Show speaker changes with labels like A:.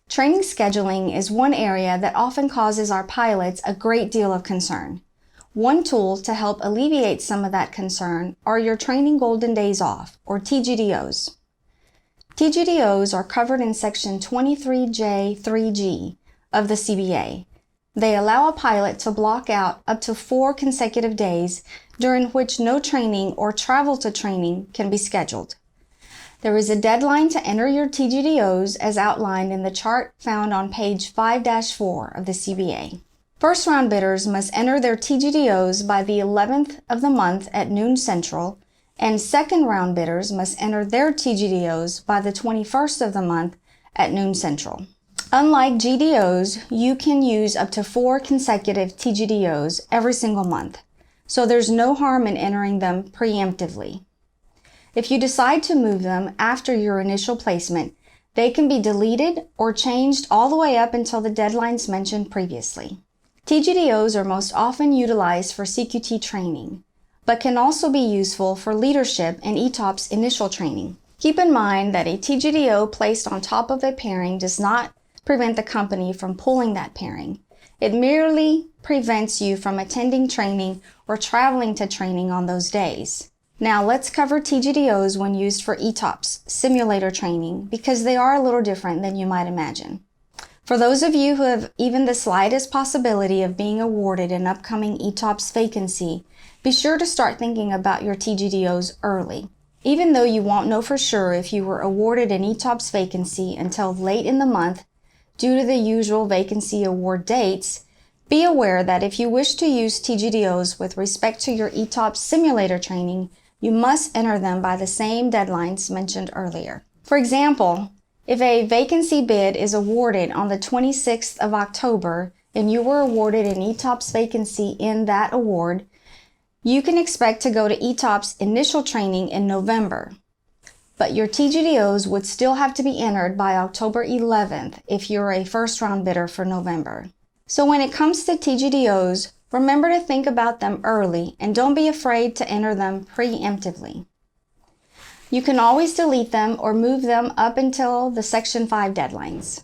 A: Training scheduling is one area that often causes our pilots a great deal of concern. One tool to help alleviate some of that concern are your Training Golden Days Off, or TGDOs. TGDOs are covered in Section 23J3G of the CBA. They allow a pilot to block out up to 4 consecutive days during which no training or travel to training can be scheduled. There is a deadline to enter your TGDOs as outlined in the chart found on page 5-4 of the CBA. First round bidders must enter their TGDOs by the 11th of the month at noon Central, and second round bidders must enter their TGDOs by the 21st of the month at noon Central. Unlike GDOs, you can use up to 4 consecutive TGDOs every single month, so there's no harm in entering them preemptively. If you decide to move them after your initial placement, they can be deleted or changed all the way up until the deadlines mentioned previously. TGDOs are most often utilized for CQT training, but can also be useful for leadership and ETOPS initial training. Keep in mind that a TGDO placed on top of a pairing does not prevent the company from pulling that pairing. It merely prevents you from attending training or traveling to training on those days. Now let's cover TGDOs when used for ETOPS simulator training, because they are a little different than you might imagine. For those of you who have even the slightest possibility of being awarded an upcoming ETOPS vacancy, be sure to start thinking about your TGDOs early. Even though you won't know for sure if you were awarded an ETOPS vacancy until late in the month due to the usual vacancy award dates, be aware that if you wish to use TGDOs with respect to your ETOPS simulator training, you must enter them by the same deadlines mentioned earlier. For example, if a vacancy bid is awarded on the 26th of October and you were awarded an ETOPS vacancy in that award, you can expect to go to ETOPS initial training in November. But your TGDOs would still have to be entered by October 11th if you're a first round bidder for November. So when it comes to TGDOs, remember to think about them early and don't be afraid to enter them preemptively. You can always delete them or move them up until the Section 5 deadlines.